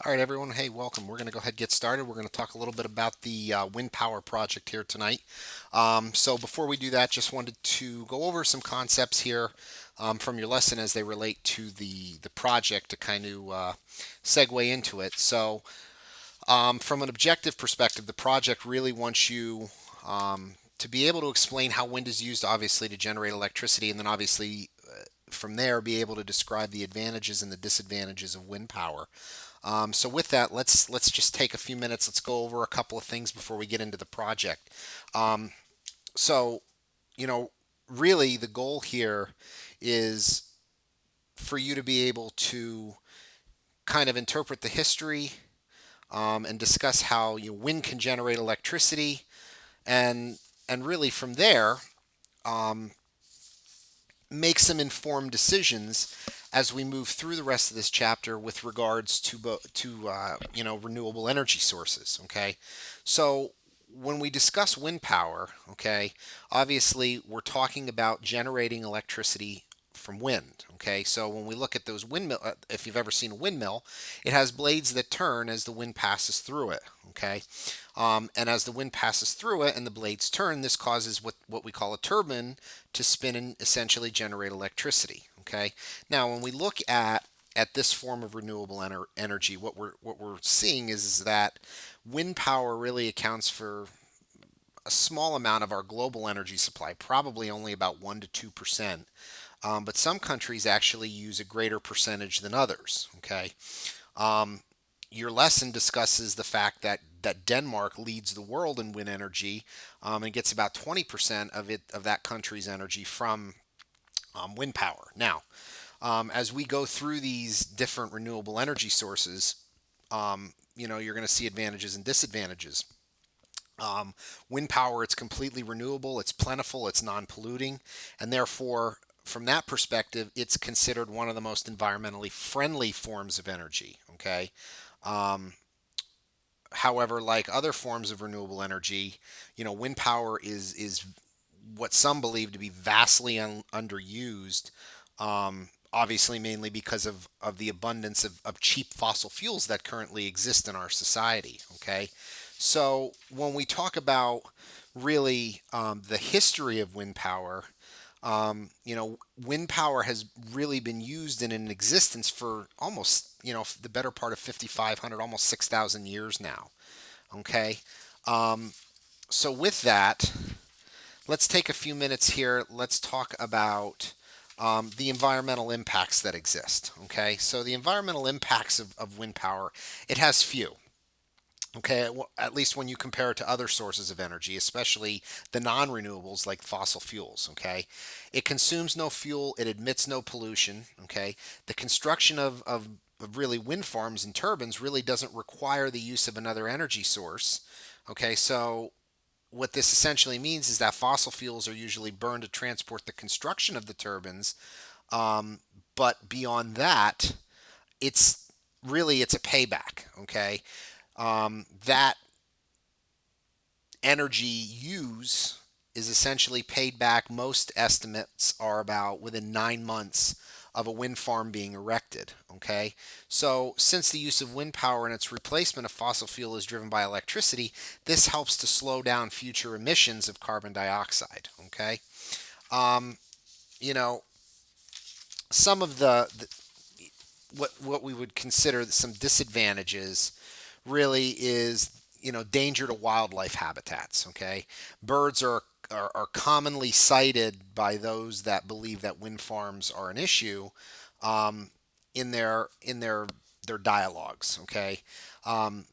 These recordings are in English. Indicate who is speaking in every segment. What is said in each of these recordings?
Speaker 1: All right, everyone. Hey, welcome. We're going to go ahead and get started. We're going to talk a little bit about the wind power project here tonight. So, before we do that, just wanted to go over some concepts here from your lesson as they relate to the project to kind of segue into it. So, from an objective perspective, the project really wants you to be able to explain how wind is used, obviously, to generate electricity, and then obviously from there be able to describe the advantages and the disadvantages of wind power. So with that, let's just take a few minutes. Let's go over a couple of things before we get into the project. Um, so you know, really the goal here is for you to be able to kind of interpret the history and discuss how wind can generate electricity, and really from there um, make some informed decisions as we move through the rest of this chapter with regards to renewable energy sources. Okay, so when we discuss wind power, okay, obviously we're talking about generating electricity from wind. Okay, so when we look at those windmill, if you've ever seen a windmill, it has blades that turn as the wind passes through it. Okay, and as the wind passes through it and the blades turn, this causes what we call a turbine to spin and essentially generate electricity. Okay. Now, when we look at this form of renewable energy, what we're seeing is that wind power really accounts for a small amount of our global energy supply, probably only about 1 to 2%. But some countries actually use a greater percentage than others. Okay. Um, your lesson discusses the fact that Denmark leads the world in wind energy and gets about 20% of that country's energy from wind power. Now, as we go through these different renewable energy sources, you're going to see advantages and disadvantages. Um, Wind power, it's completely renewable, it's plentiful, it's non-polluting, and therefore, from that perspective, it's considered one of the most environmentally friendly forms of energy. Okay. Um, However, like other forms of renewable energy, wind power is what some believe to be vastly underused. Obviously, mainly because of the abundance of cheap fossil fuels that currently exist in our society. Okay, so when we talk about really the history of wind power, wind power has really been used and in existence for almost, the better part of 5,500, almost 6,000 years now. Okay. Um, so with that, let's take a few minutes here. Let's talk about the environmental impacts that exist. Okay. So the environmental impacts of wind power, it has few. Okay, at least when you compare it to other sources of energy, especially the non renewables like fossil fuels. Okay, it consumes no fuel, it emits no pollution. Okay, the construction of really wind farms and turbines really doesn't require the use of another energy source. Okay, so what this essentially means is that fossil fuels are usually burned to transport the construction of the turbines. Um, but beyond that, it's a payback. Okay, that energy use is essentially paid back. Most estimates are about within 9 months of a wind farm being erected. Okay, so since the use of wind power and its replacement of fossil fuel is driven by electricity, this helps to slow down future emissions of carbon dioxide. Okay, um, you know, some of the what we would consider some disadvantages really is danger to wildlife habitats. Okay, birds are commonly cited by those that believe that wind farms are an issue um, in their dialogues. Okay, um,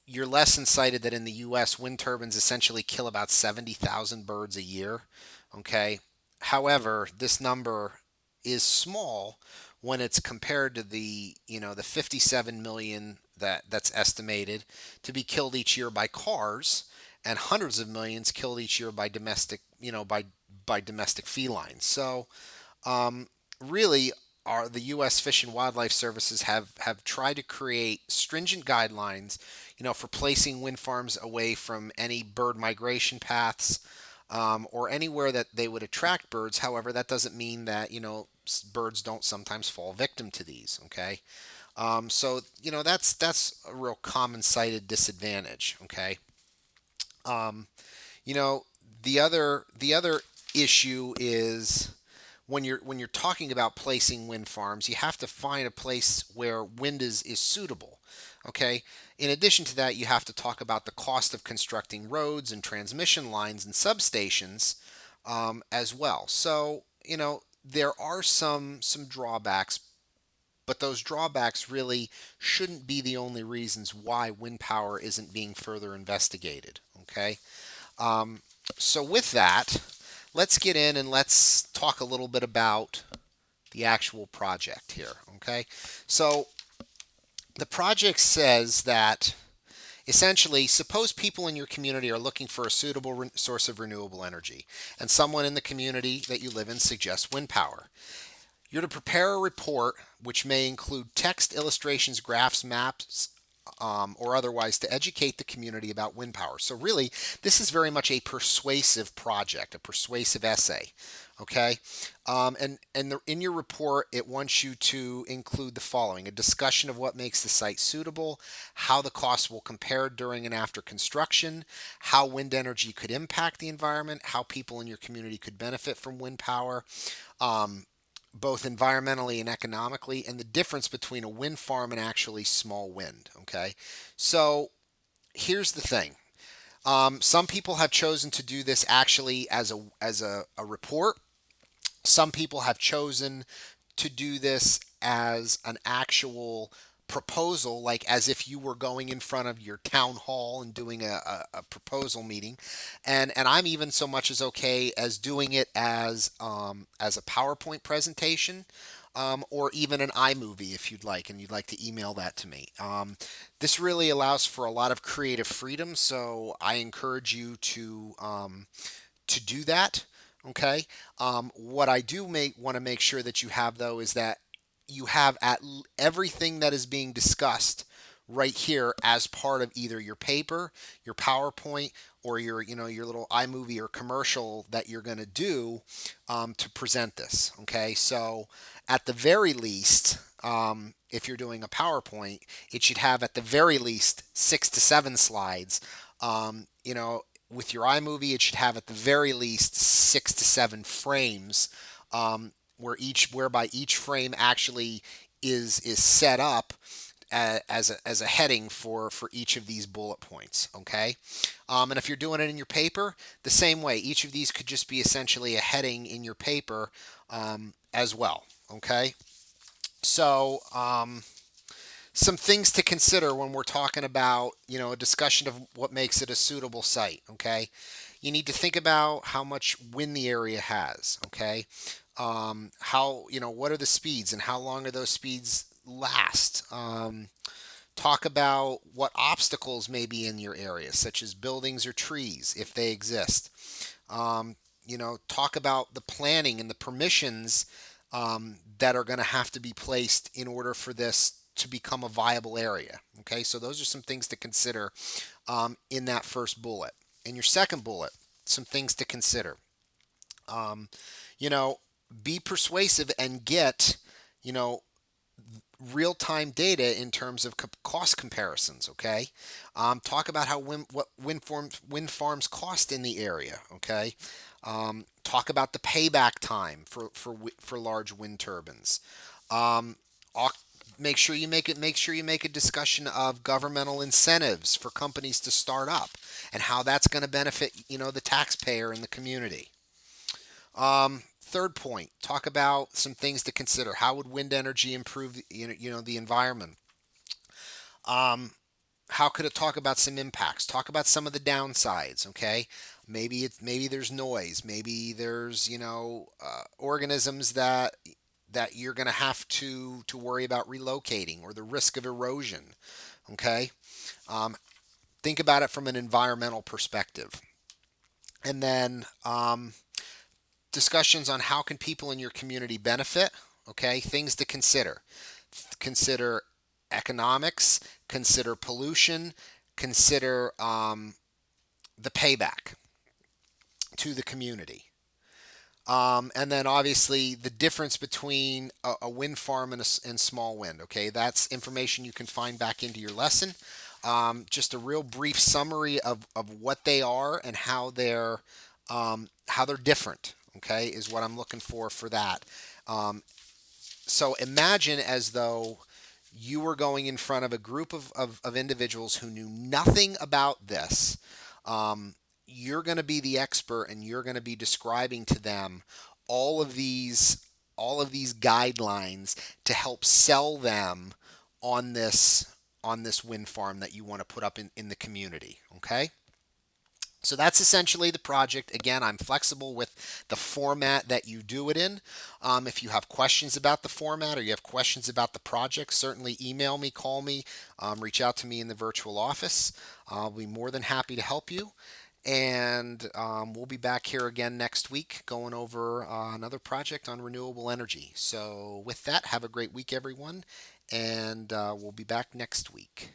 Speaker 1: your lesson cited that in the U.S. wind turbines essentially kill about 70,000 birds a year. Okay, however, this number is small when it's compared to the 57 million that's estimated to be killed each year by cars, and hundreds of millions killed each year by domestic felines. So really, the U.S. Fish and Wildlife Services have tried to create stringent guidelines, for placing wind farms away from any bird migration paths or anywhere that they would attract birds. However, that doesn't mean that birds don't sometimes fall victim to these. Okay, So that's a real common cited disadvantage. Okay. Um, you know, the other issue is when you're talking about placing wind farms, you have to find a place where wind is suitable. Okay. In addition to that, you have to talk about the cost of constructing roads and transmission lines and substations as well. So there are some drawbacks, but those drawbacks really shouldn't be the only reasons why wind power isn't being further investigated. Okay. Um, so with that, let's get in and let's talk a little bit about the actual project here. Okay. So the project says that essentially, suppose people in your community are looking for a suitable source of renewable energy, and someone in the community that you live in suggests wind power. You're to prepare a report which may include text, illustrations, graphs, maps, or otherwise to educate the community about wind power. So, really, this is very much a persuasive project, a persuasive essay. Okay, in your report, it wants you to include the following: a discussion of what makes the site suitable, how the costs will compare during and after construction, how wind energy could impact the environment, how people in your community could benefit from wind power, um, both environmentally and economically, and the difference between a wind farm and actually small wind. Okay, so here's the thing. Some people have chosen to do this actually as a report. Some people have chosen to do this as an actual proposal, like as if you were going in front of your town hall and doing a proposal meeting, and I'm even so much as okay as doing it as a PowerPoint presentation. Or even an iMovie if you'd like, and you'd like to email that to me. This really allows for a lot of creative freedom, so I encourage you to do that. Okay. What I do want to make sure that you have though is that you have everything that is being discussed right here as part of either your paper, your PowerPoint, or your little iMovie or commercial that you're going to do to present this. Okay. So at the very least, if you're doing a PowerPoint, it should have at the very least 6 to 7 slides. With your iMovie, it should have at the very least 6 to 7 frames, whereby each frame actually is set up as a heading for each of these bullet points. Okay, and if you're doing it in your paper, the same way. Each of these could just be essentially a heading in your paper as well. Okay, so some things to consider when we're talking about, a discussion of what makes it a suitable site. Okay, you need to think about how much wind the area has. Okay, what are the speeds and how long are those speeds last? Talk about what obstacles may be in your area, such as buildings or trees, if they exist. Talk about the planning and the permissions that are going to have to be placed in order for this to become a viable area. Okay, so those are some things to consider in that first bullet. In your second bullet, some things to consider. Um, you know, be persuasive and get, you know, real time data in terms of cost comparisons. Okay, talk about what wind farms cost in the area. Okay, talk about the payback time for large wind turbines. Um, make sure you make a discussion of governmental incentives for companies to start up and how that's going to benefit the taxpayer and the community. Third point, talk about some things to consider. How would wind energy improve the environment? Um, how could it talk about some impacts? Talk about some of the downsides. Okay, maybe there's noise. Maybe there's organisms that you're going to have to worry about relocating, or the risk of erosion. Okay, um, think about it from an environmental perspective, and then discussions on how can people in your community benefit. Okay, things to consider. Consider economics. Consider pollution. Consider the payback to the community. And then obviously the difference between a wind farm and small wind. Okay, that's information you can find back into your lesson. Just a real brief summary of what they are and how they're different. Okay, is what I'm looking for that. Um, so imagine as though you were going in front of a group of individuals who knew nothing about this. Um, you're going to be the expert and you're going to be describing to them all of these all of these guidelines to help sell them on this wind farm that you want to put up in the community. Okay. So that's essentially the project. Again, I'm flexible with the format that you do it in. If you have questions about the format or you have questions about the project, certainly email me, call me, reach out to me in the virtual office. I'll be more than happy to help you. And we'll be back here again next week going over another project on renewable energy. So, with that, have a great week, everyone. And we'll be back next week.